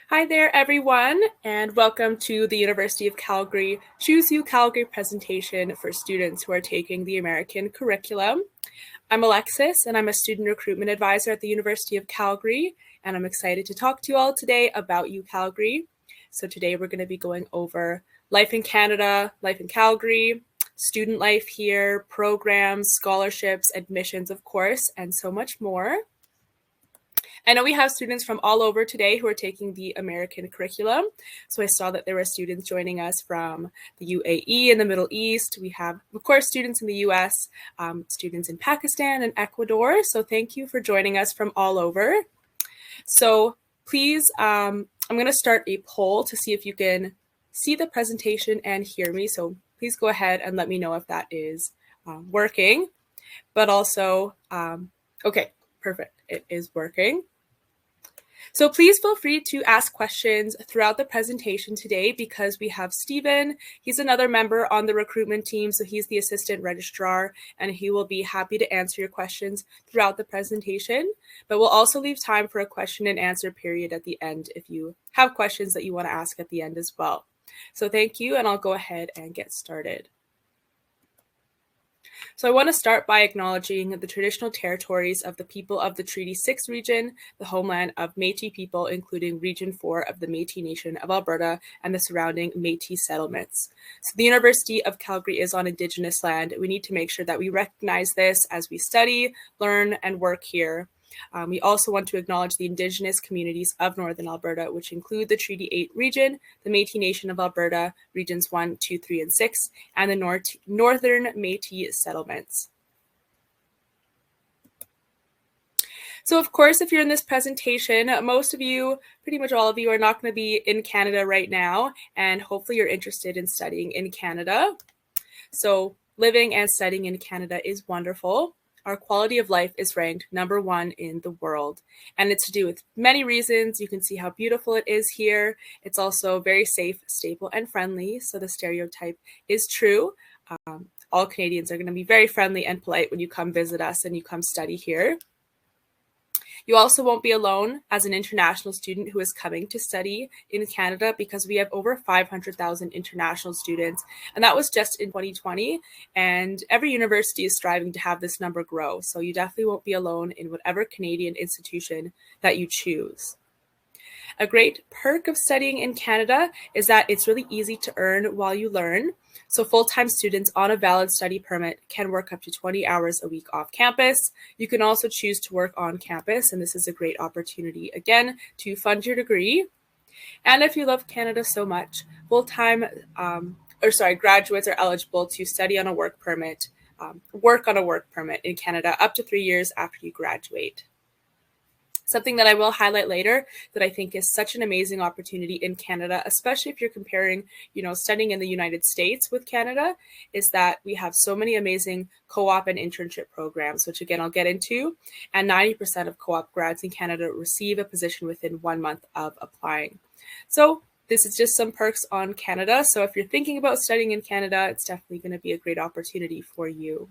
Hi there, everyone, and welcome to the University of Calgary Choose UCalgary presentation for students who are taking the American curriculum. I'm Alexis, and I'm a student recruitment advisor at the University of Calgary, and I'm excited to talk to you all today about UCalgary. So today we're going to be going over life in Canada, life in Calgary, student life here, programs, scholarships, admissions, of course, and so much more. I know we have students from all over today who are taking the American curriculum. So I saw that there were students joining us from the UAE in the Middle East. We have, of course, students in the US, students in Pakistan and Ecuador. So thank you for joining us from all over. So please, I'm going to start a poll to see if you can see the presentation and hear me. So please go ahead and let me know if that is working. But also, okay, perfect. It is working. So please feel free to ask questions throughout the presentation today because we have Stephen. He's another member on the recruitment team, so he's the assistant registrar, and he will be happy to answer your questions throughout the presentation. But we'll also leave time for a question and answer period at the end if you have questions that you want to ask at the end as well. So thank you, and I'll go ahead and get started. So I want to start by acknowledging the traditional territories of the people of the Treaty 6 region, the homeland of Métis people, including Region 4 of the Métis Nation of Alberta and the surrounding Métis settlements. So the University of Calgary is on Indigenous land. We need to make sure that we recognize this as we study, learn, and work here. We also want to acknowledge the Indigenous communities of Northern Alberta, which include the Treaty 8 region, the Métis Nation of Alberta, Regions 1, 2, 3, and 6, and the Northern Métis settlements. So of course, if you're in this presentation, most of you, pretty much all of you, are not going to be in Canada right now, and hopefully you're interested in studying in Canada. So living and studying in Canada is wonderful. Our quality of life is ranked #1 in the world, and it's to do with many reasons. You can see how beautiful it is here. It's also very safe, stable, and friendly, so the stereotype is true. All Canadians are going to be very friendly and polite when you come visit us and you come study here. You also won't be alone as an international student who is coming to study in Canada because we have over 500,000 international students, and that was just in 2020, and every university is striving to have this number grow, so you definitely won't be alone in whatever Canadian institution that you choose. A great perk of studying in Canada is that it's really easy to earn while you learn. So full-time students on a valid study permit can work up to 20 hours a week off campus. You can also choose to work on campus, and this is a great opportunity, again, to fund your degree. And if you love Canada so much, graduates are eligible to study on a work permit, work on a work permit in Canada up to 3 years after you graduate. Something that I will highlight later that I think is such an amazing opportunity in Canada, especially if you're comparing, studying in the United States with Canada, is that we have so many amazing co-op and internship programs, which again, I'll get into, and 90% of co-op grads in Canada receive a position within 1 month of applying. So this is just some perks on Canada. So if you're thinking about studying in Canada, it's definitely going to be a great opportunity for you.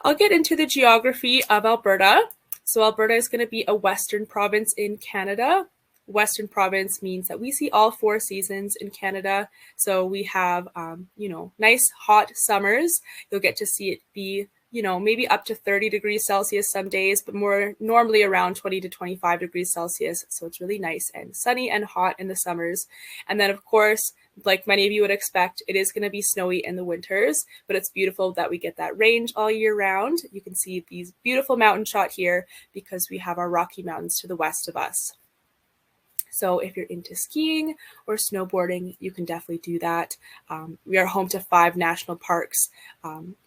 I'll get into the geography of Alberta. So Alberta is going to be a western province in Canada. Western province means that we see all 4 seasons in Canada. So we have, nice hot summers. You'll get to see it be, maybe up to 30 degrees Celsius some days, but more normally around 20 to 25 degrees Celsius. So it's really nice and sunny and hot in the summers. And then, of course, like many of you would expect, it is going to be snowy in the winters, but it's beautiful that we get that range all year round. You can see these beautiful mountain shot here because we have our Rocky Mountains to the west of us. So if you're into skiing or snowboarding, you can definitely do that. We are home to 5 national parks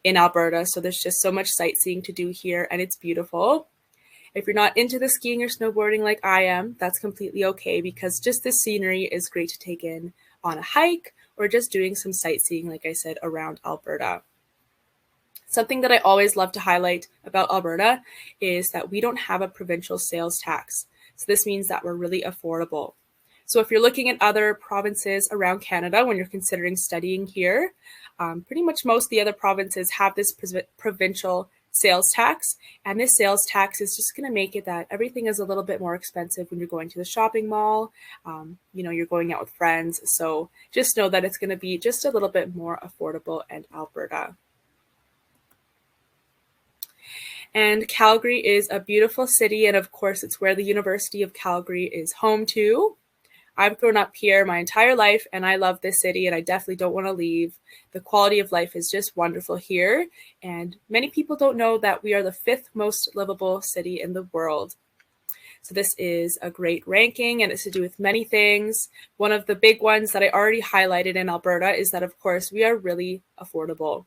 in Alberta, so there's just so much sightseeing to do here, and it's beautiful. If you're not into the skiing or snowboarding like I am, that's completely okay, because just the scenery is great to take in on a hike or just doing some sightseeing, like I said, around Alberta. Something that I always love to highlight about Alberta is that we don't have a provincial sales tax. So this means that we're really affordable. So if you're looking at other provinces around Canada when you're considering studying here, pretty much most of the other provinces have this provincial sales tax. And this sales tax is just going to make it that everything is a little bit more expensive when you're going to the shopping mall, you're going out with friends. So just know that it's going to be just a little bit more affordable in Alberta. And Calgary is a beautiful city, and of course, it's where the University of Calgary is home to. I've grown up here my entire life, and I love this city, and I definitely don't want to leave. The quality of life is just wonderful here, and many people don't know that we are the 5th most livable city in the world. So this is a great ranking, and it's to do with many things. One of the big ones that I already highlighted in Alberta is that, of course, we are really affordable.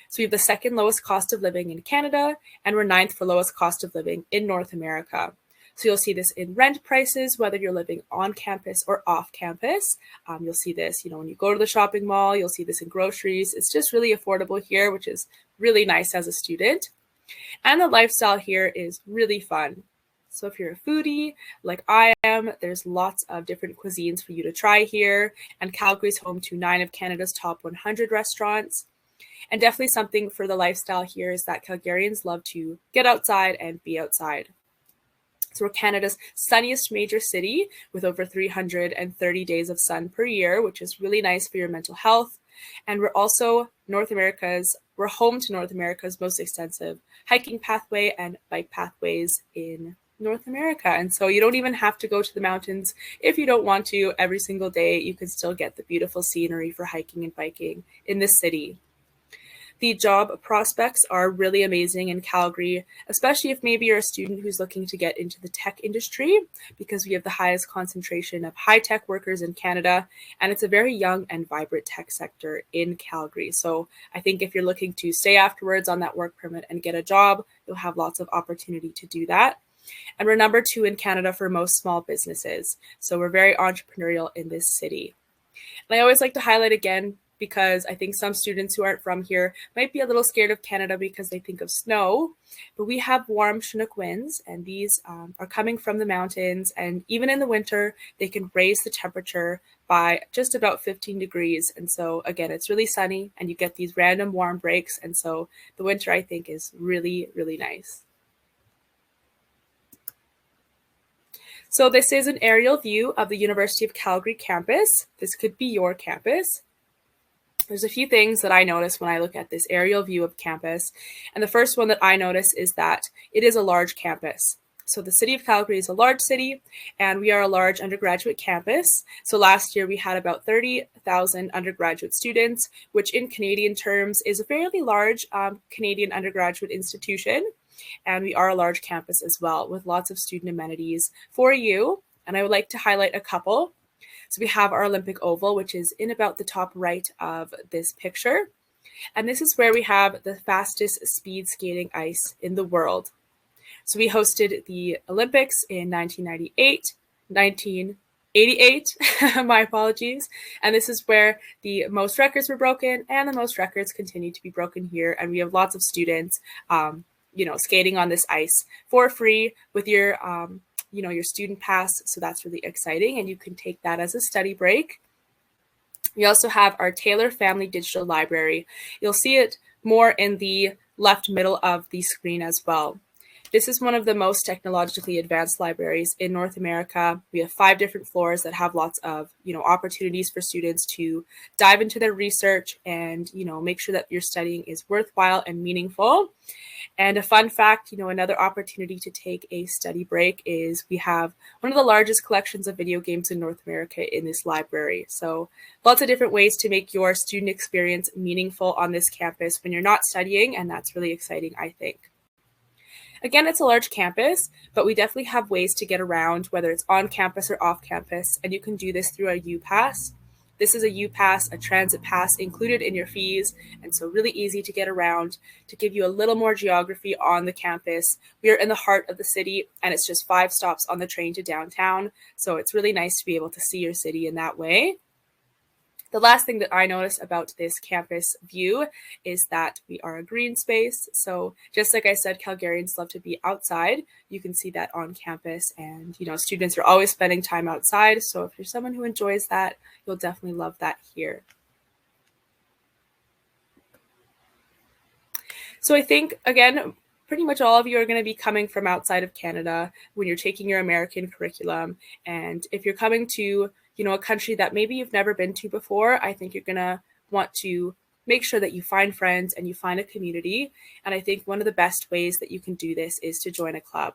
So we have the 2nd lowest cost of living in Canada, and we're 9th for lowest cost of living in North America. So you'll see this in rent prices, whether you're living on campus or off campus. You'll see this, when you go to the shopping mall, you'll see this in groceries. It's just really affordable here, which is really nice as a student. And the lifestyle here is really fun. So if you're a foodie like I am, there's lots of different cuisines for you to try here. And Calgary is home to 9 of Canada's top 100 restaurants. And definitely something for the lifestyle here is that Calgarians love to get outside and be outside. So we're Canada's sunniest major city with over 330 days of sun per year, which is really nice for your mental health. And we're also we're home to North America's most extensive hiking pathway and bike pathways in North America. And so you don't even have to go to the mountains if you don't want to every single day. You can still get the beautiful scenery for hiking and biking in this city. The job prospects are really amazing in Calgary, especially if maybe you're a student who's looking to get into the tech industry, because we have the highest concentration of high-tech workers in Canada, and it's a very young and vibrant tech sector in Calgary. So I think if you're looking to stay afterwards on that work permit and get a job, you'll have lots of opportunity to do that. And we're number 2 in Canada for most small businesses. So we're very entrepreneurial in this city. And I always like to highlight again, because I think some students who aren't from here might be a little scared of Canada because they think of snow, but we have warm Chinook winds, and these are coming from the mountains, and even in the winter, they can raise the temperature by just about 15 degrees. And so again, it's really sunny, and you get these random warm breaks, and so the winter, I think, is really, really nice. So this is an aerial view of the University of Calgary campus. This could be your campus. There's a few things that I notice when I look at this aerial view of campus. And the first one that I notice is that it is a large campus. So the city of Calgary is a large city, and we are a large undergraduate campus. So last year we had about 30,000 undergraduate students, which in Canadian terms is a fairly large Canadian undergraduate institution. And we are a large campus as well, with lots of student amenities for you. And I would like to highlight a couple. So we have our Olympic Oval, which is in about the top right of this picture. And this is where we have the fastest speed skating ice in the world. So we hosted the Olympics in 1988, my apologies. And this is where the most records were broken, and the most records continue to be broken here. And we have lots of students, skating on this ice for free with your student pass. So that's really exciting, and you can take that as a study break. We also have our Taylor Family Digital Library. You'll see it more in the left middle of the screen as well. This is one of the most technologically advanced libraries in North America. We have 5 different floors that have lots of, opportunities for students to dive into their research and, make sure that your studying is worthwhile and meaningful. And a fun fact, another opportunity to take a study break is we have one of the largest collections of video games in North America in this library. So lots of different ways to make your student experience meaningful on this campus when you're not studying, and that's really exciting, I think. Again, it's a large campus, but we definitely have ways to get around, whether it's on campus or off campus, and you can do this through a U-Pass. This is a U-Pass, a transit pass included in your fees, and so really easy to get around. To give you a little more geography on the campus, we are in the heart of the city, and it's just 5 stops on the train to downtown, so it's really nice to be able to see your city in that way. The last thing that I noticed about this campus view is that we are a green space. So just like I said, Calgarians love to be outside. You can see that on campus, and students are always spending time outside. So if you're someone who enjoys that, you'll definitely love that here. So I think, again, pretty much all of you are going to be coming from outside of Canada when you're taking your American curriculum. And if you're coming to a country that maybe you've never been to before, I think you're going to want to make sure that you find friends and you find a community. And I think one of the best ways that you can do this is to join a club.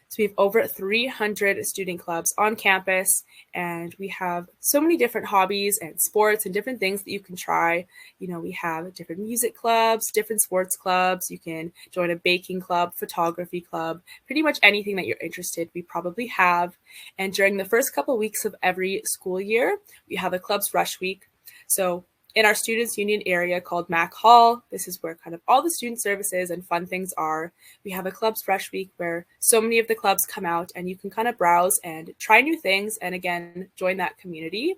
So we have over 300 student clubs on campus, and we have so many different hobbies and sports and different things that you can try. We have different music clubs, different sports clubs. You can join a baking club, photography club, pretty much anything that you're interested, we probably have. And during the first couple of weeks of every school year, we have a clubs rush week. So in our Students' Union area called Mac Hall, this is where kind of all the student services and fun things are. We have a Clubs Rush Week where so many of the clubs come out, and you can kind of browse and try new things and, again, join that community.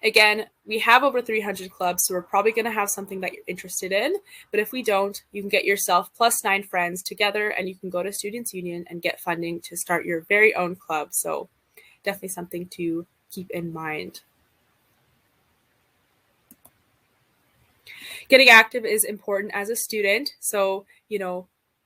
Again, we have over 300 clubs, so we're probably going to have something that you're interested in. But if we don't, you can get yourself plus 9 friends together, and you can go to Students' Union and get funding to start your very own club. So definitely something to keep in mind. Getting active is important as a student. So,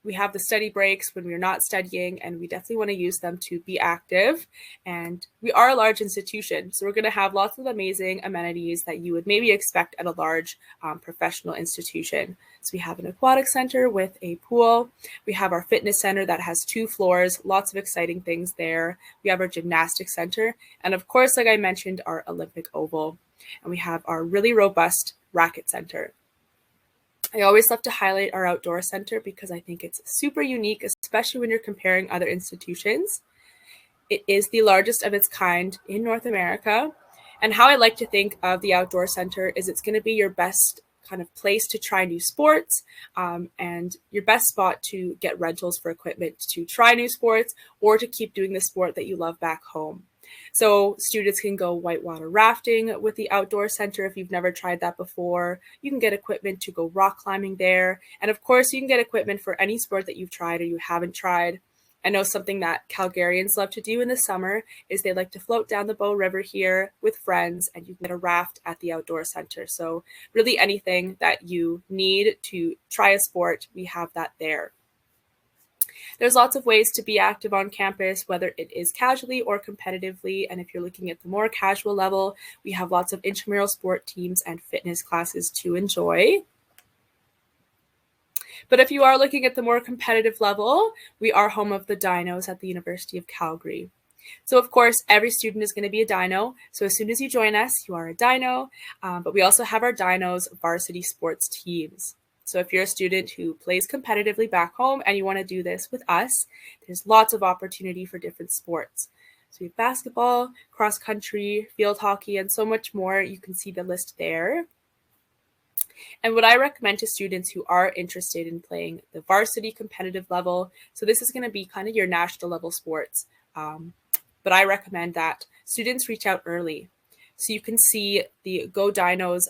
we have the study breaks when we're not studying, and we definitely want to use them to be active. And we are a large institution, so we're going to have lots of amazing amenities that you would maybe expect at a large professional institution. So we have an aquatic center with a pool. We have our fitness center that has 2 floors, lots of exciting things there. We have our gymnastics center, and of course, like I mentioned, our Olympic Oval. And we have our really robust racket center. I always love to highlight our outdoor center because I think it's super unique, especially when you're comparing other institutions. It is the largest of its kind in North America. And how I like to think of the outdoor center is it's going to be your best kind of place to try new sports and your best spot to get rentals for equipment to try new sports or to keep doing the sport that you love back home. So students can go whitewater rafting with the outdoor center if you've never tried that before. You can get equipment to go rock climbing there. And of course, you can get equipment for any sport that you've tried or you haven't tried. I know something that Calgarians love to do in the summer is they like to float down the Bow River here with friends, and you can get a raft at the outdoor center. So really anything that you need to try a sport, we have that there. There's lots of ways to be active on campus, whether it is casually or competitively. And if you're looking at the more casual level, we have lots of intramural sport teams and fitness classes to enjoy. But if you are looking at the more competitive level, we are home of the DINOS at the University of Calgary. So of course, every student is going to be a DINO. So as soon as you join us, you are a DINO. But we also have our DINOS varsity sports teams. So if you're a student who plays competitively back home and you want to do this with us, there's lots of opportunity for different sports. So we have basketball, cross country, field hockey, and so much more. You can see the list there. And what I recommend to students who are interested in playing the varsity competitive level, so this is going to be kind of your national level sports, but I recommend that students reach out early. So you can see the Go Dinos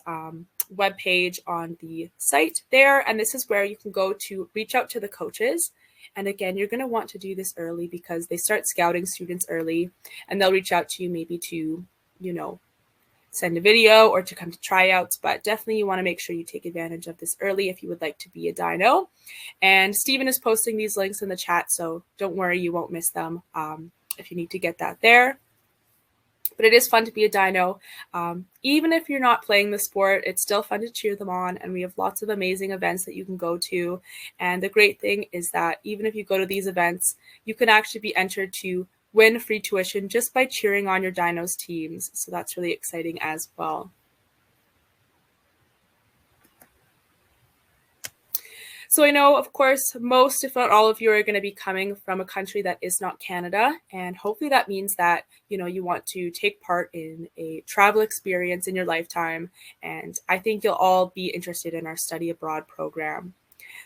webpage on the site there, and this is where you can go to reach out to the coaches. And again, you're going to want to do this early because they start scouting students early, and they'll reach out to you maybe to, send a video or to come to tryouts, but definitely you want to make sure you take advantage of this early if you would like to be a dino. And Stephen is posting these links in the chat, so don't worry, you won't miss them if you need to get that there. But it is fun to be a dino. Even if you're not playing the sport, it's still fun to cheer them on. And we have lots of amazing events that you can go to. And the great thing is that even if you go to these events, you can actually be entered to win free tuition just by cheering on your dinos teams. So that's really exciting as well. So I know, of course, most, if not all of you are going to be coming from a country that is not Canada. And hopefully that means that, you want to take part in a travel experience in your lifetime. And I think you'll all be interested in our study abroad program.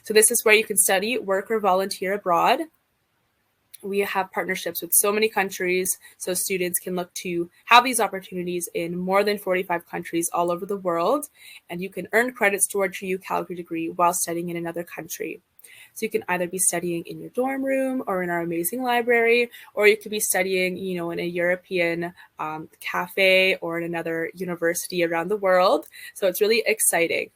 So this is where you can study, work, or volunteer abroad. We have partnerships with so many countries, so students can look to have these opportunities in more than 45 countries all over the world, and you can earn credits towards your UCalgary degree while studying in another country. So you can either be studying in your dorm room or in our amazing library, or you could be studying, in a European cafe or in another university around the world. So it's really exciting.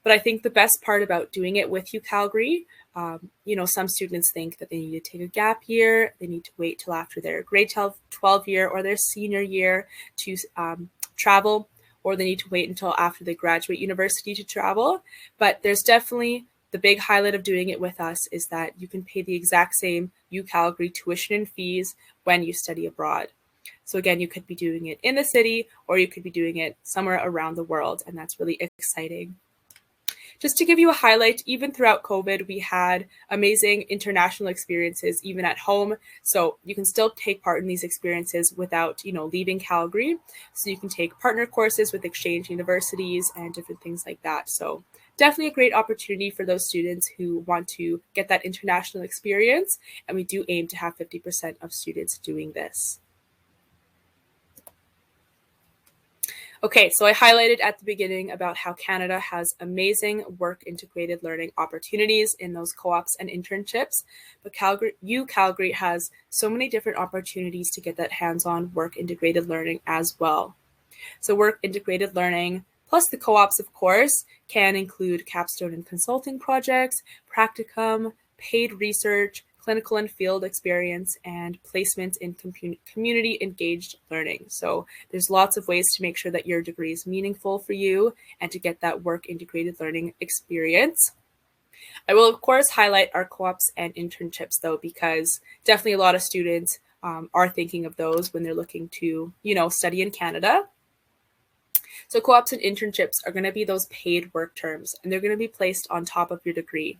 But I think the best part about doing it with UCalgary, some students think that they need to take a gap year, they need to wait till after their grade 12 year or their senior year to travel, or they need to wait until after they graduate university to travel. But there's definitely the big highlight of doing it with us is that you can pay the exact same UCalgary tuition and fees when you study abroad. So again, you could be doing it in the city or you could be doing it somewhere around the world, and that's really exciting. Just to give you a highlight, even throughout COVID, we had amazing international experiences, even at home. So you can still take part in these experiences without, leaving Calgary. So you can take partner courses with exchange universities and different things like that. So definitely a great opportunity for those students who want to get that international experience. And we do aim to have 50% of students doing this. Okay, so I highlighted at the beginning about how Canada has amazing work-integrated learning opportunities in those co-ops and internships, but UCalgary has so many different opportunities to get that hands-on work-integrated learning as well. So work-integrated learning, plus the co-ops, of course, can include capstone and consulting projects, practicum, paid research, clinical and field experience, and placement in community engaged learning. So there's lots of ways to make sure that your degree is meaningful for you and to get that work integrated learning experience. I will, of course, highlight our co-ops and internships, though, because definitely a lot of students are thinking of those when they're looking to, study in Canada. So co-ops and internships are going to be those paid work terms, and they're going to be placed on top of your degree.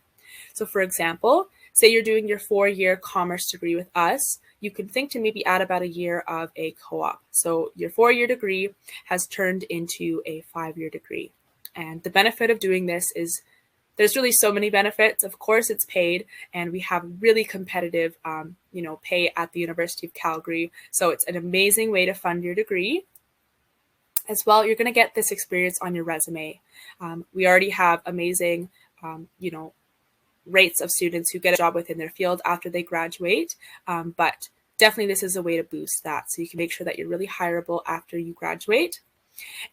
So for example, say you're doing your 4-year commerce degree with us, you can think to maybe add about a year of a co-op. So your 4-year degree has turned into a 5-year degree. And the benefit of doing this is there's really so many benefits. Of course, it's paid, and we have really competitive, pay at the University of Calgary. So it's an amazing way to fund your degree. As well, you're going to get this experience on your resume. We already have amazing, rates of students who get a job within their field after they graduate. But definitely this is a way to boost that. So you can make sure that you're really hireable after you graduate.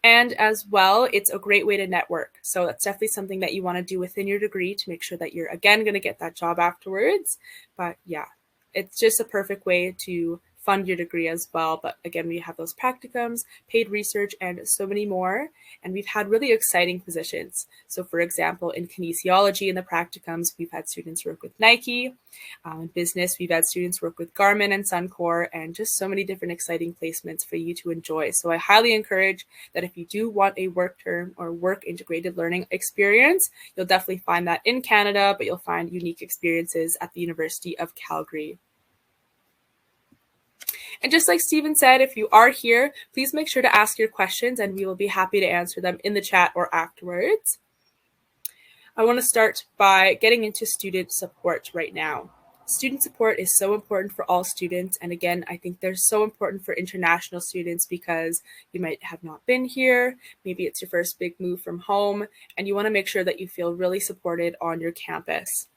And as well, it's a great way to network. So that's definitely something that you want to do within your degree to make sure that you're, again, going to get that job afterwards. But yeah, it's just a perfect way to fund your degree as well. But again, we have those practicums, paid research, and so many more. And we've had really exciting positions. So for example, in kinesiology in the practicums, we've had students work with Nike. In business, we've had students work with Garmin and Suncor, and just so many different exciting placements for you to enjoy. So I highly encourage that if you do want a work term or work integrated learning experience, you'll definitely find that in Canada, but you'll find unique experiences at the University of Calgary. And just like Stephen said, if you are here, please make sure to ask your questions and we will be happy to answer them in the chat or afterwards. I want to start by getting into student support right now. Student support is so important for all students. And again, I think they're so important for international students because you might have not been here. Maybe it's your first big move from home, and you want to make sure that you feel really supported on your campus.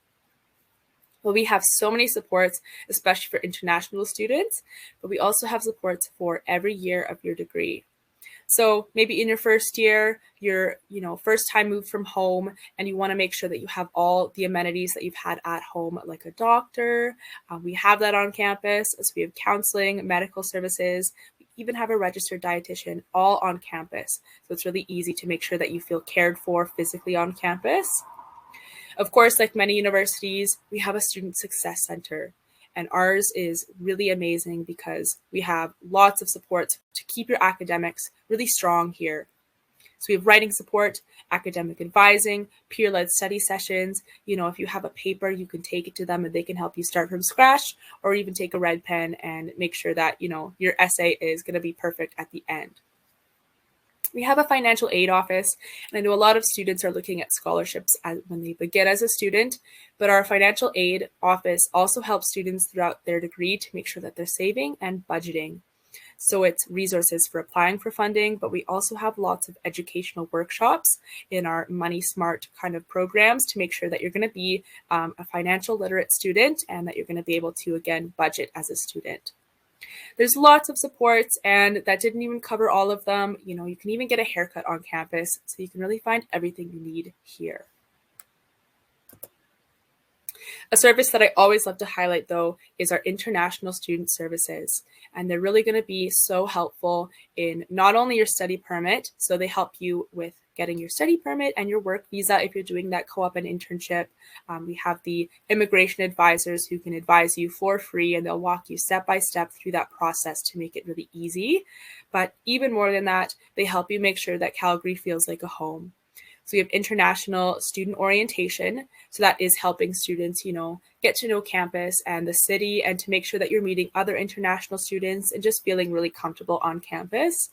Well, we have so many supports, especially for international students, but we also have supports for every year of your degree. So maybe in your first year, you're, first time moved from home, and you want to make sure that you have all the amenities that you've had at home, like a doctor. We have that on campus. So we have counseling, medical services. We even have a registered dietitian, all on campus. So it's really easy to make sure that you feel cared for physically on campus. Of course, like many universities, we have a student success center. And ours is really amazing because we have lots of supports to keep your academics really strong here. So we have writing support, academic advising, peer-led study sessions. If you have a paper, you can take it to them and they can help you start from scratch, or even take a red pen and make sure that, your essay is going to be perfect at the end. We have a financial aid office, and I know a lot of students are looking at scholarships when they begin as a student, but our financial aid office also helps students throughout their degree to make sure that they're saving and budgeting. So it's resources for applying for funding, but we also have lots of educational workshops in our Money Smart kind of programs to make sure that you're going to be a financial literate student and that you're going to be able to, again, budget as a student. There's lots of supports, and that didn't even cover all of them. You can even get a haircut on campus, so you can really find everything you need here. A service that I always love to highlight, though, is our international student services. And they're really going to be so helpful in not only your study permit, so they help you with getting your study permit and your work visa if you're doing that co-op and internship. We have the immigration advisors who can advise you for free, and they'll walk you step by step through that process to make it really easy. But even more than that, they help you make sure that Calgary feels like a home. So we have international student orientation. So that is helping students, get to know campus and the city, and to make sure that you're meeting other international students and just feeling really comfortable on campus.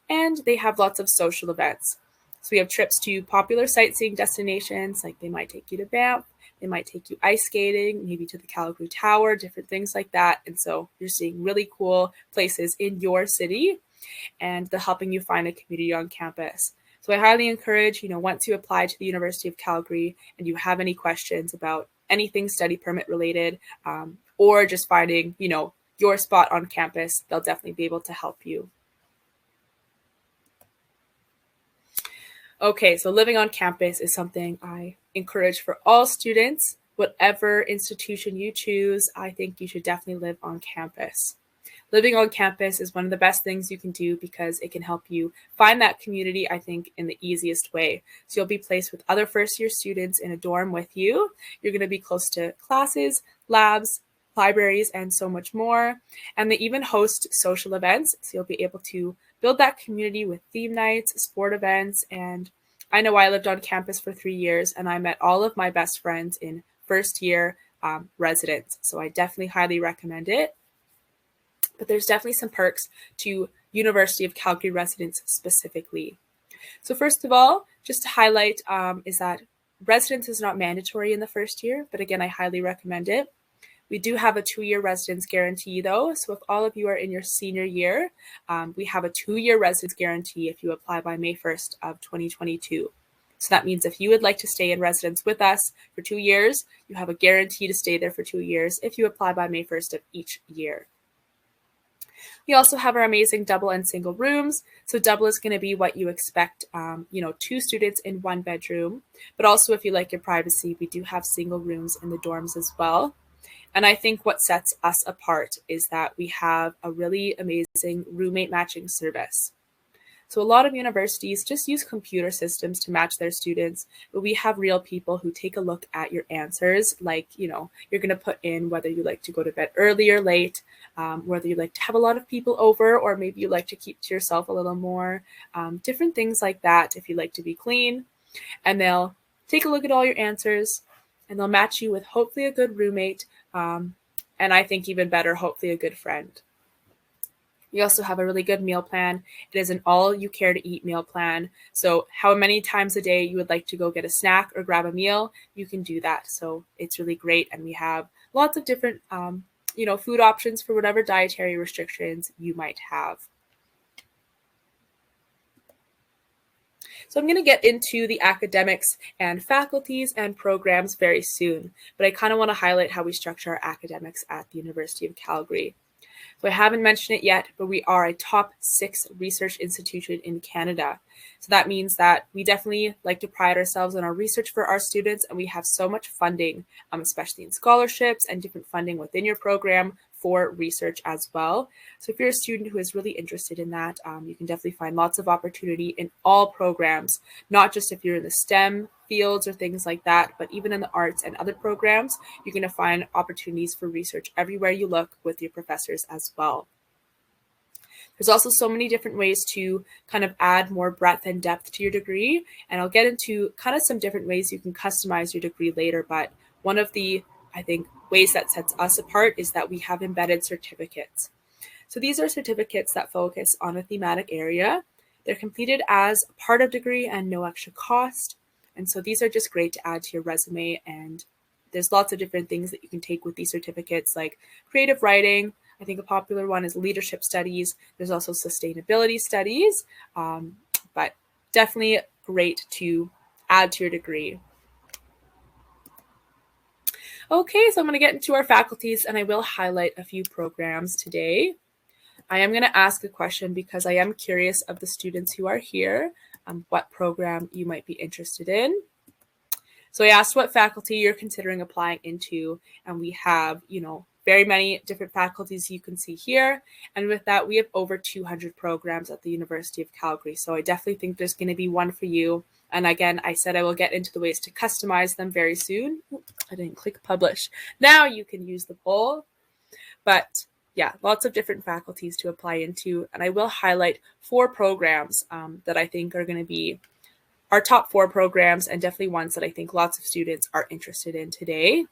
And they have lots of social events. So we have trips to popular sightseeing destinations, like they might take you to Banff, they might take you ice skating, maybe to the Calgary Tower, different things like that. And so you're seeing really cool places in your city, and they're helping you find a community on campus. So I highly encourage, once you apply to the University of Calgary and you have any questions about anything study permit related, or just finding, your spot on campus, they'll definitely be able to help you. Okay, so living on campus is something I encourage for all students. Whatever institution you choose, I think you should definitely live on campus. Living on campus is one of the best things you can do because it can help you find that community, I think, in the easiest way. So you'll be placed with other first-year students in a dorm with you. You're going to be close to classes, labs, libraries, and so much more. And they even host social events, so you'll be able to build that community with theme nights, sport events. And I know I lived on campus for 3 years, and I met all of my best friends in first-year residence. So I definitely highly recommend it. But there's definitely some perks to University of Calgary residents specifically. So first of all, just to highlight is that residence is not mandatory in the first year, but again, I highly recommend it. We do have a 2-year residence guarantee though. So if all of you are in your senior year, we have a 2-year residence guarantee if you apply by May 1st of 2022. So that means if you would like to stay in residence with us for 2 years, you have a guarantee to stay there for 2 years if you apply by May 1st of each year. We also have our amazing double and single rooms. So double is going to be what you expect, 2 students in 1 bedroom. But also if you like your privacy, we do have single rooms in the dorms as well. And I think what sets us apart is that we have a really amazing roommate matching service. So a lot of universities just use computer systems to match their students, but we have real people who take a look at your answers. Like, you're going to put in whether you like to go to bed early or late, whether you like to have a lot of people over, or maybe you like to keep to yourself a little more, different things like that. If you like to be clean, and they'll take a look at all your answers, and they'll match you with hopefully a good roommate. And I think even better, hopefully a good friend. We also have a really good meal plan. It is an all you care to eat meal plan. So how many times a day you would like to go get a snack or grab a meal, you can do that. So it's really great. And we have lots of different, food options for whatever dietary restrictions you might have. So I'm going to get into the academics and faculties and programs very soon, but I kind of want to highlight how we structure our academics at the University of Calgary. So I haven't mentioned it yet, but we are a top 6 research institution in Canada. So that means that we definitely like to pride ourselves on our research for our students, and we have so much funding, especially in scholarships and different funding within your program for research as well. So if you're a student who is really interested in that, you can definitely find lots of opportunity in all programs, not just if you're in the STEM fields or things like that, but even in the arts and other programs, you're going to find opportunities for research everywhere you look with your professors as well. There's also so many different ways to kind of add more breadth and depth to your degree, and I'll get into kind of some different ways you can customize your degree later, but one of the, I think, ways that sets us apart is that we have embedded certificates. So these are certificates that focus on a thematic area. They're completed as a part of degree and no extra cost. And so these are just great to add to your resume, and there's lots of different things that you can take with these certificates, like creative writing. I think a popular one is leadership studies. There's also sustainability studies, but definitely great to add to your degree. Okay, so I'm going to get into our faculties, and I will highlight a few programs today. I am going to ask a question because I am curious of the students who are here, what program you might be interested in. So I asked what faculty you're considering applying into, and we have, very many different faculties you can see here. And with that, we have over 200 programs at the University of Calgary. So I definitely think there's going to be one for you. And again, I said I will get into the ways to customize them very soon. I didn't click publish. Now you can use the poll. But yeah, lots of different faculties to apply into. And I will highlight 4 programs that I think are going to be our top 4 programs, and definitely ones that I think lots of students are interested in today.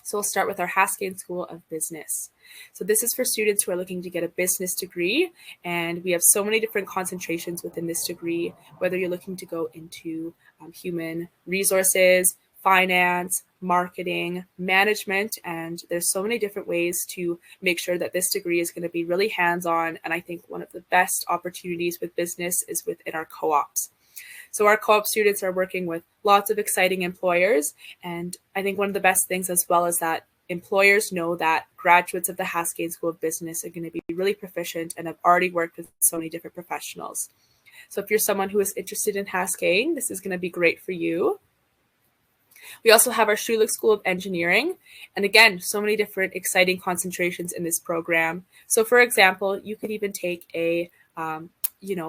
So we'll start with our Haskayne School of Business. So this is for students who are looking to get a business degree, and we have so many different concentrations within this degree, whether you're looking to go into human resources, finance, marketing, management, and there's so many different ways to make sure that this degree is going to be really hands-on. And I think one of the best opportunities with business is within our co-ops. So our co-op students are working with lots of exciting employers. And I think one of the best things as well is that employers know that graduates of the Haskayne School of Business are going to be really proficient and have already worked with so many different professionals. So if you're someone who is interested in Haskayne, this is going to be great for you. We also have our Schulich School of Engineering. And again, so many different exciting concentrations in this program. So for example, you could even take a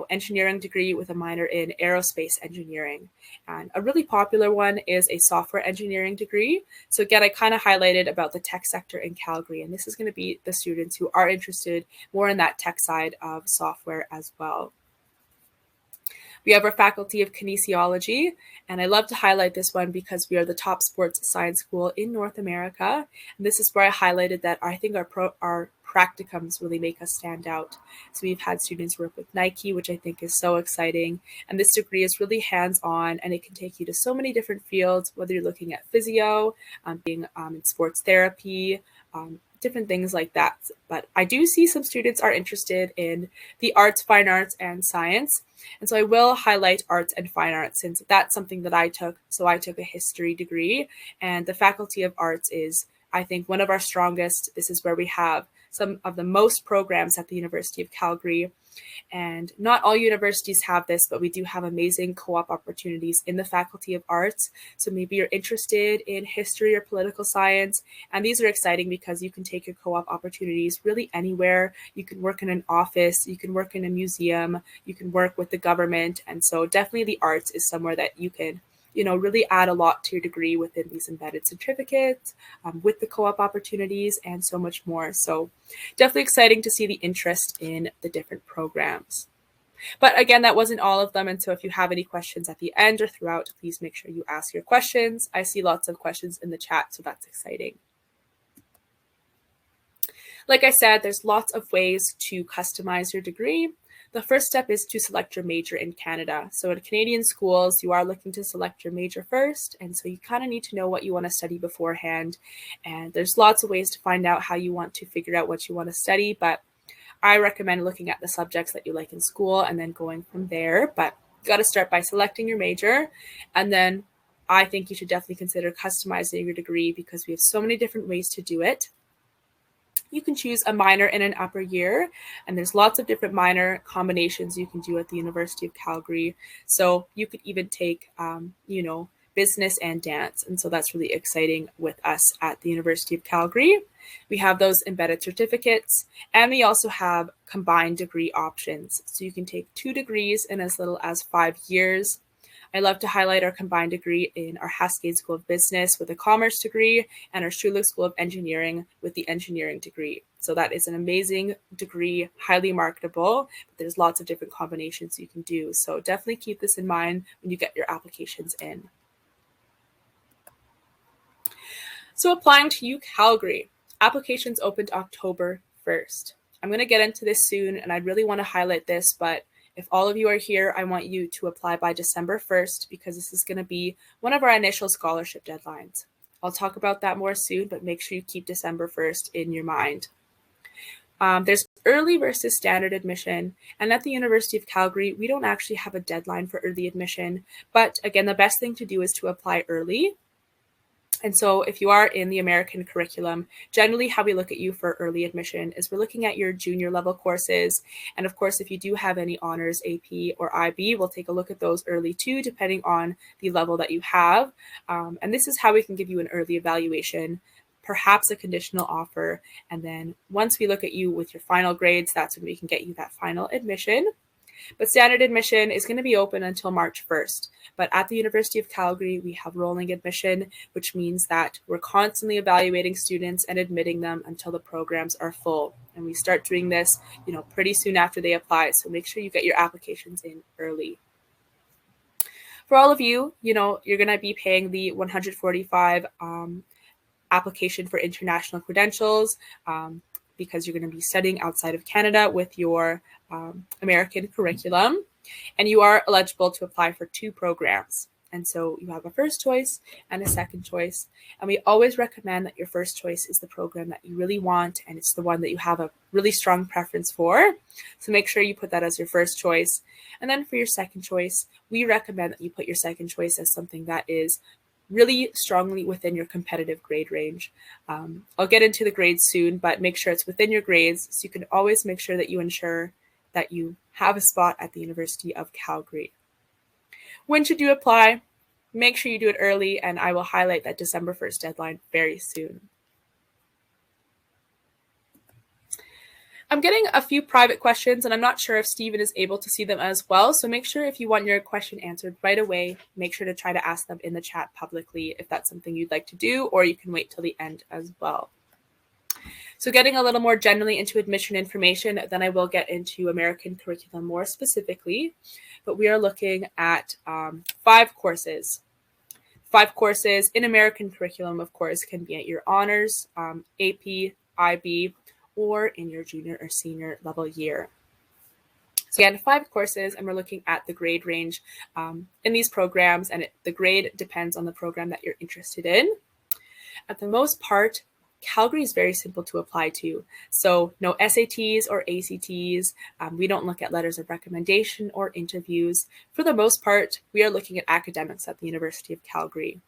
engineering degree with a minor in aerospace engineering. And a really popular one is a software engineering degree. So again, I kind of highlighted about the tech sector in Calgary, and this is going to be the students who are interested more in that tech side of software as well. We have our Faculty of Kinesiology, and I love to highlight this one because we are the top sports science school in North America. And this is where I highlighted that I think our practicums really make us stand out. So we've had students work with Nike, which I think is so exciting. And this degree is really hands-on, and it can take you to so many different fields, whether you're looking at physio, being in sports therapy, different things like that. But I do see some students are interested in the arts, fine arts, and science. And so I will highlight arts and fine arts since that's something that I took. So I took a history degree, and the Faculty of Arts is, I think, one of our strongest. This is where we have some of the most programs at the University of Calgary. And not all universities have this, but we do have amazing co-op opportunities in the Faculty of Arts. So maybe you're interested in history or political science. And these are exciting because you can take your co-op opportunities really anywhere. You can work in an office, you can work in a museum, you can work with the government. And so definitely the arts is somewhere that you can really add a lot to your degree within these embedded certificates, with the co-op opportunities and so much more. So definitely exciting to see the interest in the different programs. But again, that wasn't all of them. And so if you have any questions at the end or throughout, please make sure you ask your questions. I see lots of questions in the chat, so that's exciting. Like I said, there's lots of ways to customize your degree. The first step is to select your major in Canada. So in Canadian schools, you are looking to select your major first. And so you kind of need to know what you want to study beforehand. And there's lots of ways to find out how you want to figure out what you want to study. But I recommend looking at the subjects that you like in school and then going from there. But you got to start by selecting your major. And then I think you should definitely consider customizing your degree because we have so many different ways to do it. you can choose a minor in an upper year, and there's lots of different minor combinations you can do at the University of Calgary. So you could even take, business and dance. And so that's really exciting with us at the University of Calgary. We have those embedded certificates, and we also have combined degree options. So you can take 2 degrees in as little as 5 years. I love to highlight our combined degree in our Cascade School of Business with a commerce degree and our Schulich School of Engineering with the engineering degree. So that is an amazing degree, highly marketable, but there's lots of different combinations you can do. So definitely keep this in mind when you get your applications in. So applying to UCalgary, applications opened October 1st. I'm going to get into this soon, and I really want to highlight this, but if all of you are here, I want you to apply by December 1st because this is going to be one of our initial scholarship deadlines. I'll talk about that more soon, but make sure you keep December 1st in your mind. There's early versus standard admission, and at the University of Calgary, we don't actually have a deadline for early admission, but again, the best thing to do is to apply early. And so if you are in the American curriculum, generally how we look at you for early admission is we're looking at your junior level courses. And of course, if you do have any honors, AP or IB, we'll take a look at those early too, depending on the level that you have. And this is how we can give you an early evaluation, perhaps a conditional offer. And then once we look at you with your final grades, that's when we can get you that final admission. But standard admission is going to be open until March 1st. But at the University of Calgary, we have rolling admission, which means that we're constantly evaluating students and admitting them until the programs are full. And we start doing this, pretty soon after they apply. So make sure you get your applications in early. For all of you, you're going to be paying the $145 application for international credentials because you're going to be studying outside of Canada with your American curriculum, and you are eligible to apply for 2 programs. And so you have a first choice and a second choice. And we always recommend that your first choice is the program that you really want, and it's the one that you have a really strong preference for. So make sure you put that as your first choice. And then for your second choice, we recommend that you put your second choice as something that is really strongly within your competitive grade range. I'll get into the grades soon, but make sure it's within your grades so you can always make sure that you ensure that you have a spot at the University of Calgary. When should you apply? Make sure you do it early, and I will highlight that December 1st deadline very soon. I'm getting a few private questions, and I'm not sure if Stephen is able to see them as well. So make sure if you want your question answered right away, make sure to try to ask them in the chat publicly if that's something you'd like to do, or you can wait till the end as well. So getting a little more generally into admission information, then I will get into American curriculum more specifically. But we are looking at 5 courses. 5 courses in American curriculum, of course, can be at your honors, AP, IB, or in your junior or senior level year. So again, 5 courses, and we're looking at the grade range in these programs, and the grade depends on the program that you're interested in. At the most part, Calgary is very simple to apply to. So no SATs or ACTs. We don't look at letters of recommendation or interviews. For the most part, we are looking at academics at the University of Calgary.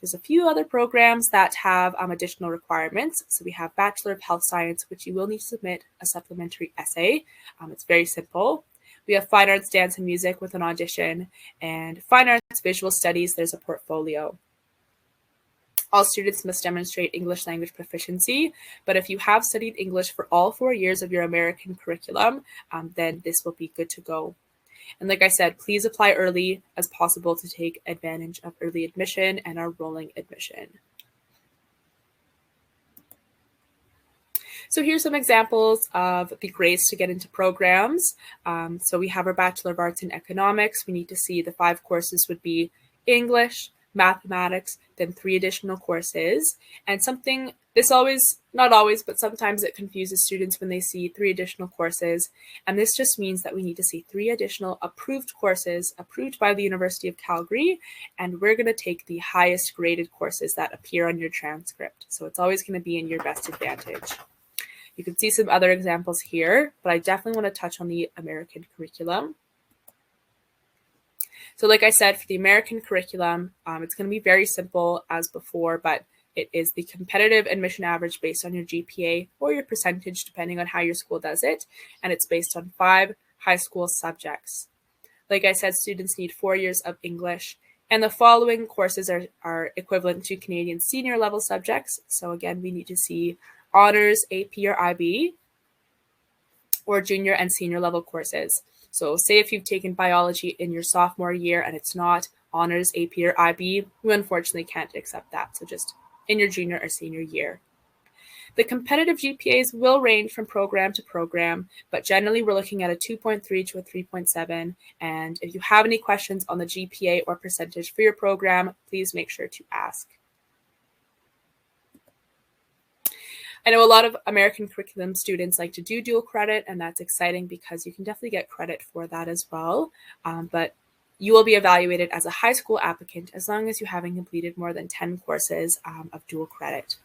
There's a few other programs that have additional requirements. So we have Bachelor of Health Science, which you will need to submit a supplementary essay. It's very simple. We have Fine Arts, Dance, and Music with an audition. And Fine Arts, Visual Studies, there's a portfolio. All students must demonstrate English language proficiency, but if you have studied English for all 4 years of your American curriculum, then this will be good to go. And like I said, please apply early as possible to take advantage of early admission and our rolling admission. So here's some examples of the grades to get into programs. So we have our Bachelor of Arts in Economics. We need to see the 5 courses would be English, mathematics, then 3 additional courses. And not always, but sometimes it confuses students when they see 3 additional courses. And this just means that we need to see 3 additional approved courses approved by the University of Calgary. And we're going to take the highest graded courses that appear on your transcript. So it's always going to be in your best advantage. You can see some other examples here, but I definitely want to touch on the American curriculum. So like I said, for the American curriculum, it's going to be very simple as before, but It is the competitive admission average based on your GPA or your percentage, depending on how your school does it. And it's based on 5 high school subjects. Like I said, students need 4 years of English. And the following courses are equivalent to Canadian senior level subjects. So again, we need to see honors, AP, or IB, or junior and senior level courses. So say if you've taken biology in your sophomore year and it's not honors, AP, or IB, we unfortunately can't accept that. So just in your junior or senior year. The competitive GPAs will range from program to program, but generally we're looking at a 2.3 to a 3.7. And if you have any questions on the GPA or percentage for your program, please make sure to ask. I know a lot of American curriculum students like to do dual credit, and that's exciting because you can definitely get credit for that as well. But you will be evaluated as a high school applicant as long as you haven't completed more than 10 courses of dual credit.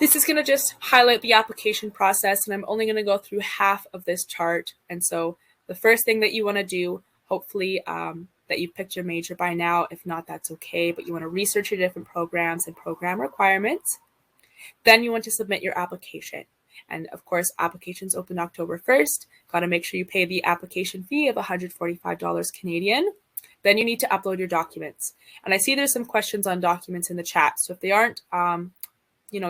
This is going to just highlight the application process, and I'm only going to go through half of this chart. And so the first thing that you want to do, hopefully that you've picked your major by now. If not, that's okay, but you want to research your different programs and program requirements. Then you want to submit your application. And of course, applications open October 1st. Got to make sure you pay the application fee of $145 Canadian. Then you need to upload your documents. And I see there's some questions on documents in the chat. So if they aren't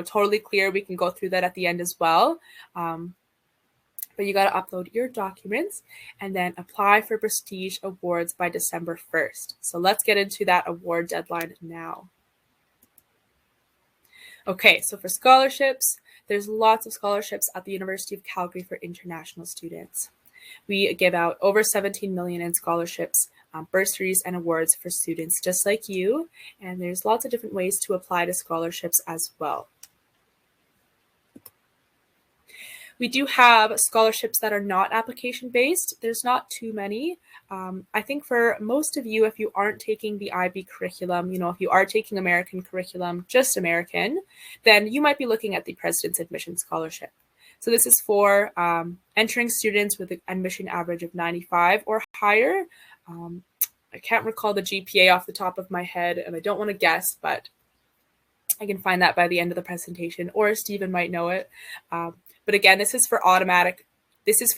totally clear, we can go through that at the end as well. But you got to upload your documents and then apply for Prestige Awards by December 1st. So let's get into that award deadline now. Okay, so for scholarships, there's lots of scholarships at the University of Calgary for international students. We give out over 17 million in scholarships, bursaries, and awards for students just like you. And there's lots of different ways to apply to scholarships as well. We do have scholarships that are not application-based. There's not too many. I think for most of you, if you aren't taking the IB curriculum, if you are taking American curriculum, just American, then you might be looking at the President's Admission Scholarship. So this is for entering students with an admission average of 95 or higher. I can't recall the GPA off the top of my head, and I don't want to guess, but I can find that by the end of the presentation, or Stephen might know it. But again, this is for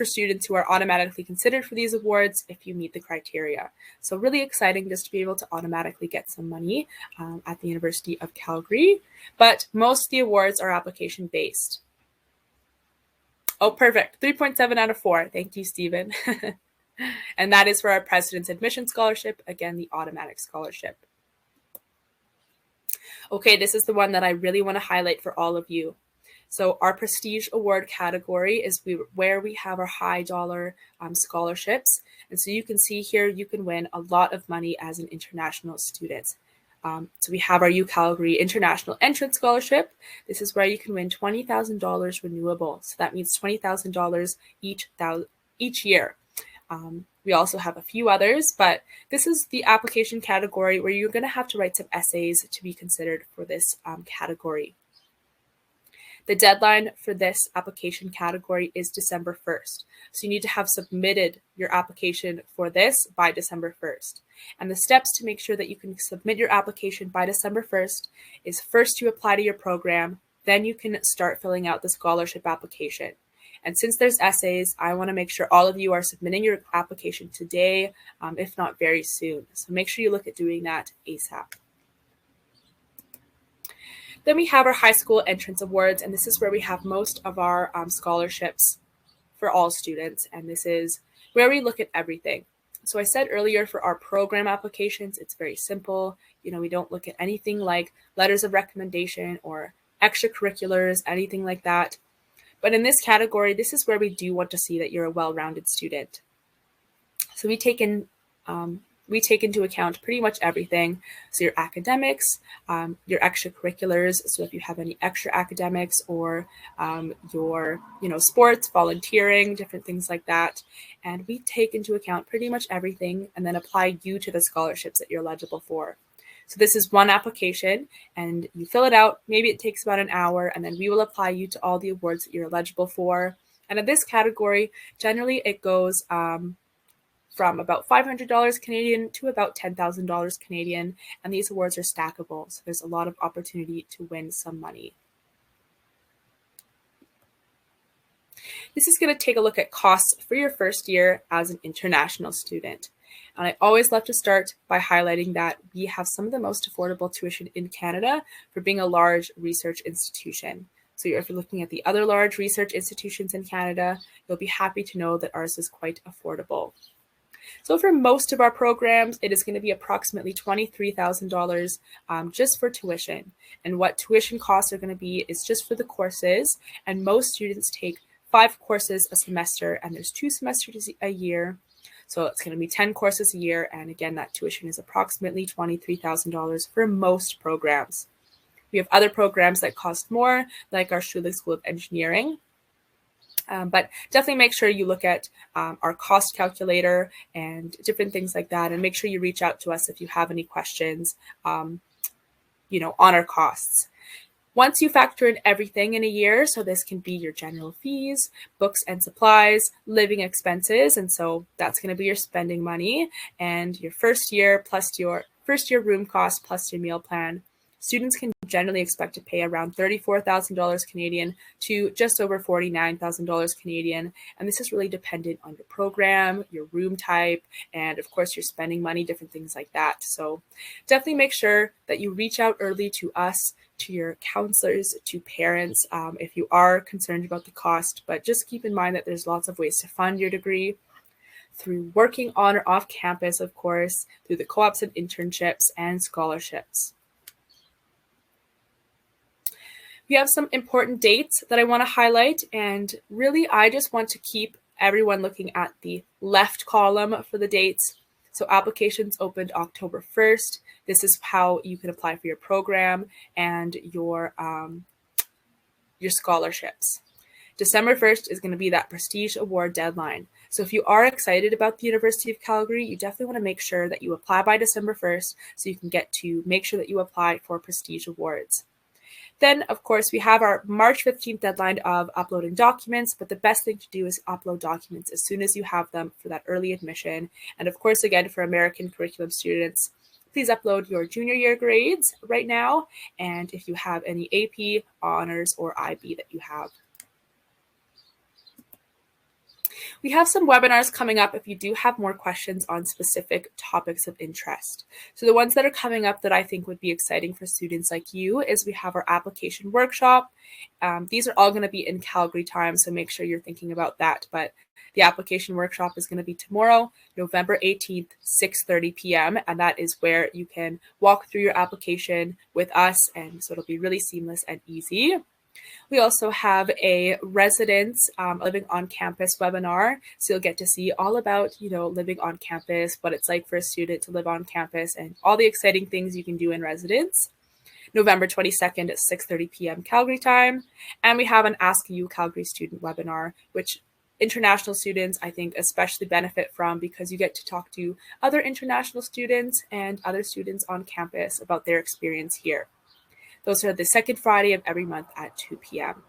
students who are automatically considered for these awards if you meet the criteria. So really exciting just to be able to automatically get some money at the University of Calgary. But most of the awards are application-based. Oh, perfect. 3.7 out of 4. Thank you, Stephen. And that is for our President's Admission Scholarship, again, the automatic scholarship. Okay, this is the one that I really want to highlight for all of you. So our Prestige Award category is where we have our high dollar scholarships. And so you can see here, you can win a lot of money as an international student. So we have our UCalgary International Entrance Scholarship. This is where you can win $20,000 renewable. So that means $20,000 each year. We also have a few others, but this is the application category where you're going to have to write some essays to be considered for this category. The deadline for this application category is December 1st. So you need to have submitted your application for this by December 1st. And the steps to make sure that you can submit your application by December 1st is first you apply to your program, then you can start filling out the scholarship application. And since there's essays, I want to make sure all of you are submitting your application today, if not very soon. So make sure you look at doing that ASAP. Then we have our high school entrance awards, and this is where we have most of our scholarships for all students. And this is where we look at everything. So I said earlier for our program applications, it's very simple. We don't look at anything like letters of recommendation or extracurriculars, anything like that. But in this category, this is where we do want to see that you're a well-rounded student. So we take into account pretty much everything. So your academics, your extracurriculars. So if you have any extra academics or your sports, volunteering, different things like that. And we take into account pretty much everything and then apply you to the scholarships that you're eligible for. So this is one application and you fill it out. Maybe it takes about an hour, and then we will apply you to all the awards that you're eligible for. And in this category, generally it goes from about $500 Canadian to about $10,000 Canadian, and these awards are stackable, so there's a lot of opportunity to win some money. This is going to take a look at costs for your first year as an international student. And I always love to start by highlighting that we have some of the most affordable tuition in Canada for being a large research institution. So if you're looking at the other large research institutions in Canada, you'll be happy to know that ours is quite affordable. So for most of our programs, it is going to be approximately $23,000 just for tuition. And what tuition costs are going to be is just for the courses. And most students take 5 courses a semester, and there's 2 semesters a year. So it's going to be 10 courses a year. And again, that tuition is approximately $23,000 for most programs. We have other programs that cost more, like our Schulich School of Engineering. But definitely make sure you look at our cost calculator and different things like that, and make sure you reach out to us if you have any questions, on our costs. Once you factor in everything in a year, so this can be your general fees, books and supplies, living expenses, and so that's going to be your spending money, and your first year plus your first year room cost plus your meal plan, students can generally expect to pay around $34,000 Canadian to just over $49,000 Canadian. And this is really dependent on your program, your room type, and of course, your spending money, different things like that. So definitely make sure that you reach out early to us, to your counselors, to parents, if you are concerned about the cost. But just keep in mind that there's lots of ways to fund your degree, through working on or off campus, of course, through the co-ops and internships and scholarships. We have some important dates that I want to highlight, and really I just want to keep everyone looking at the left column for the dates. So applications opened October 1st. This is how you can apply for your program and your scholarships. December 1st is going to be that Prestige Award deadline. So if you are excited about the University of Calgary, you definitely want to make sure that you apply by December 1st so you can get to make sure that you apply for Prestige Awards. Then, of course, we have our March 15th deadline of uploading documents, but the best thing to do is upload documents as soon as you have them for that early admission. And of course, again, for American curriculum students, please upload your junior year grades right now, and if you have any AP, honors, or IB that you have. We have some webinars coming up if you do have more questions on specific topics of interest. So the ones that are coming up that I think would be exciting for students like you is we have our application workshop. These are all going to be in Calgary time, so make sure you're thinking about that. But the application workshop is going to be tomorrow, November 18th, 6:30 p.m. And that is where you can walk through your application with us. And so it'll be really seamless and easy. We also have a residence living on campus webinar. So you'll get to see all about, living on campus, what it's like for a student to live on campus, and all the exciting things you can do in residence. November 22nd at 6:30 p.m. Calgary time. And we have an Ask UCalgary student webinar, which international students, I think, especially benefit from because you get to talk to other international students and other students on campus about their experience here. Those are the second Friday of every month at 2 p.m.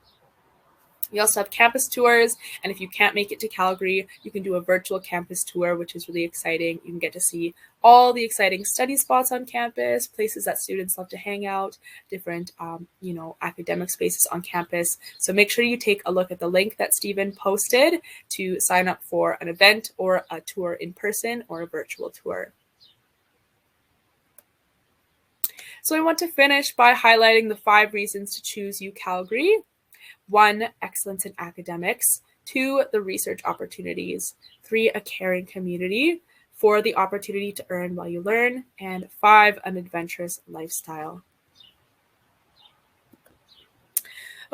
We also have campus tours, and if you can't make it to Calgary, you can do a virtual campus tour, which is really exciting. You can get to see all the exciting study spots on campus, places that students love to hang out, different, academic spaces on campus. So make sure you take a look at the link that Stephen posted to sign up for an event or a tour in person or a virtual tour. So I want to finish by highlighting the 5 reasons to choose UCalgary. 1, excellence in academics. 2, the research opportunities. 3, a caring community. 4, the opportunity to earn while you learn. And 5, an adventurous lifestyle.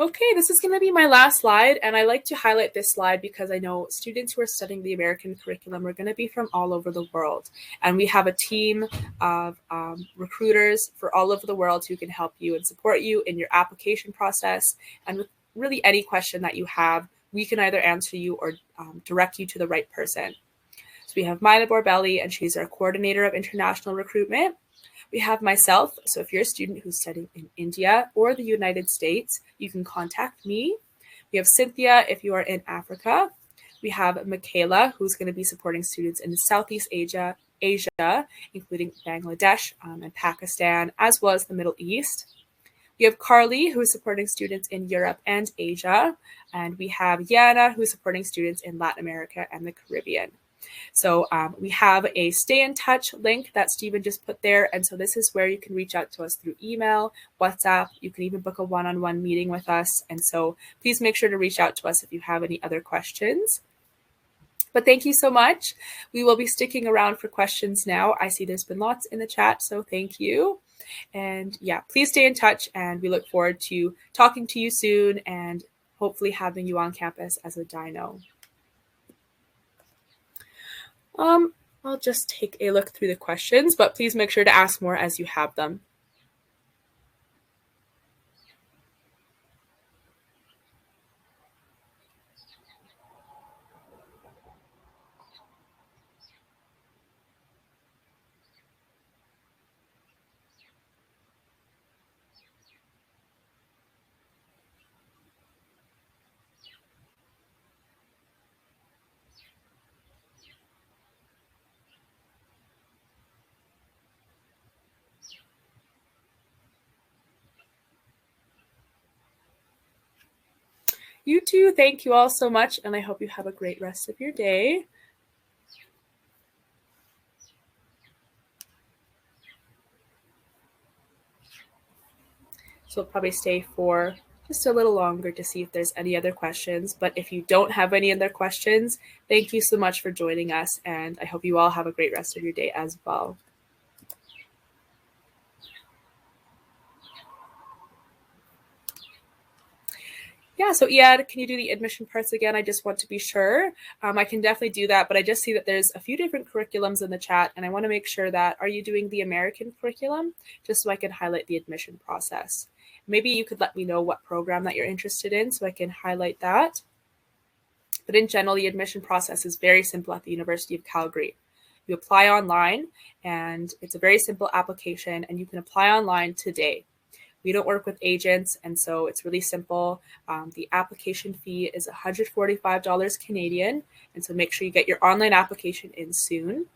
Okay, this is going to be my last slide, and I like to highlight this slide because I know students who are studying the American curriculum are going to be from all over the world, and we have a team of recruiters for all over the world who can help you and support you in your application process, and with really any question that you have, we can either answer you or direct you to the right person. So we have Myla Borbelli, and she's our coordinator of international recruitment. We have myself, so if you're a student who's studying in India or the United States, you can contact me. We have Cynthia if you are in Africa. We have Michaela, who's going to be supporting students in Southeast Asia, including Bangladesh and Pakistan, as well as the Middle East. We have Carly, who is supporting students in Europe and Asia. And we have Yana, who is supporting students in Latin America and the Caribbean. So we have a stay in touch link that Stephen just put there. And so this is where you can reach out to us through email, WhatsApp. You can even book a one-on-one meeting with us. And so please make sure to reach out to us if you have any other questions. But thank you so much. We will be sticking around for questions now. I see there's been lots in the chat, so thank you. And yeah, please stay in touch, and we look forward to talking to you soon and hopefully having you on campus as a DINO. I'll just take a look through the questions, but please make sure to ask more as you have them. You too. Thank you all so much, and I hope you have a great rest of your day. So we'll probably stay for just a little longer to see if there's any other questions. But if you don't have any other questions, thank you so much for joining us, and I hope you all have a great rest of your day as well. Yeah, so Iad, can you do the admission parts again? I just want to be sure. I can definitely do that, but I just see that there's a few different curriculums in the chat, and I want to make sure that, are you doing the American curriculum? Just so I can highlight the admission process. Maybe you could let me know what program that you're interested in so I can highlight that. But in general, the admission process is very simple at the University of Calgary. You apply online, and it's a very simple application, and you can apply online today. We don't work with agents, and so it's really simple. The application fee is $145 Canadian, and so make sure you get your online application in soon.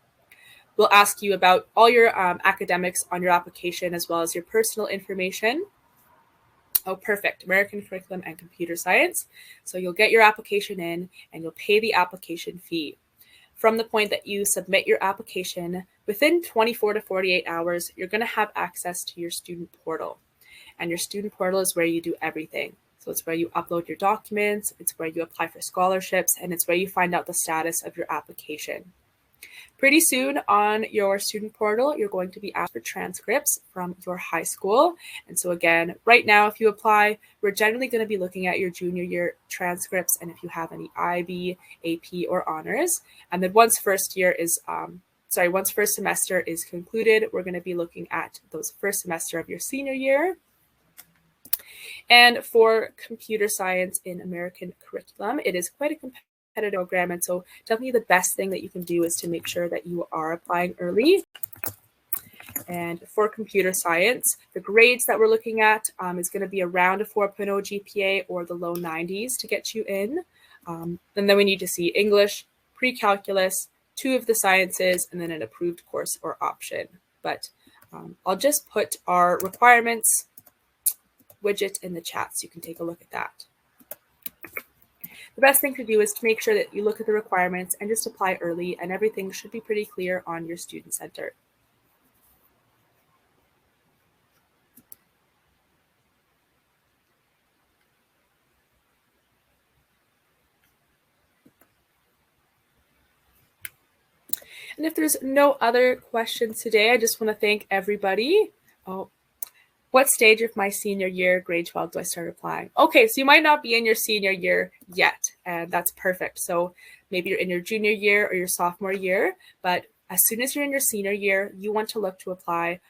We'll ask you about all your academics on your application as well as your personal information. Oh, perfect. American curriculum and computer science. So you'll get your application in and you'll pay the application fee. From the point that you submit your application, within 24 to 48 hours, you're going to have access to your student portal. And your student portal is where you do everything. So it's where you upload your documents, it's where you apply for scholarships, and it's where you find out the status of your application. Pretty soon on your student portal, you're going to be asked for transcripts from your high school. And so again, right now, if you apply, we're generally going to be looking at your junior year transcripts and if you have any IB, AP, or honors. And then once first semester is concluded, we're going to be looking at those first semester of your senior year. And for computer science in American curriculum, it is quite a competitive program. And so definitely the best thing that you can do is to make sure that you are applying early. And for computer science, the grades that we're looking at is going to be around a 4.0 GPA or the low 90s to get you in. And then we need to see English, pre-calculus, 2 of the sciences, and then an approved course or option. But I'll just put our requirements widget in the chat so you can take a look at that. The best thing to do is to make sure that you look at the requirements and just apply early, and everything should be pretty clear on your student center. And if there's no other questions today, I just want to thank everybody. Oh, what stage of my senior year, grade 12, do I start applying? Okay, so you might not be in your senior year yet, and that's perfect. So maybe you're in your junior year or your sophomore year, but as soon as you're in your senior year, you want to look to apply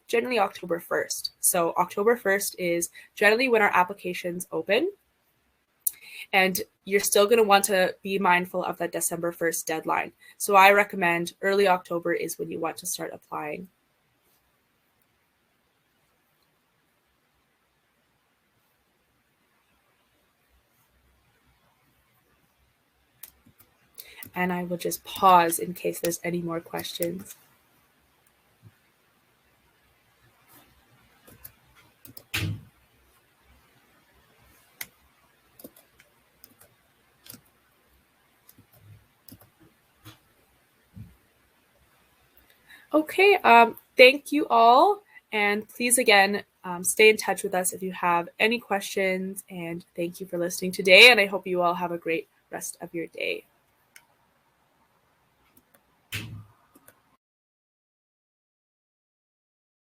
generally October 1st. So October 1st is generally when our applications open. And you're still going to want to be mindful of that December 1st deadline. So I recommend early October is when you want to start applying. And I will just pause in case there's any more questions. Okay, thank you all. And please, again, stay in touch with us if you have any questions. And thank you for listening today. And I hope you all have a great rest of your day.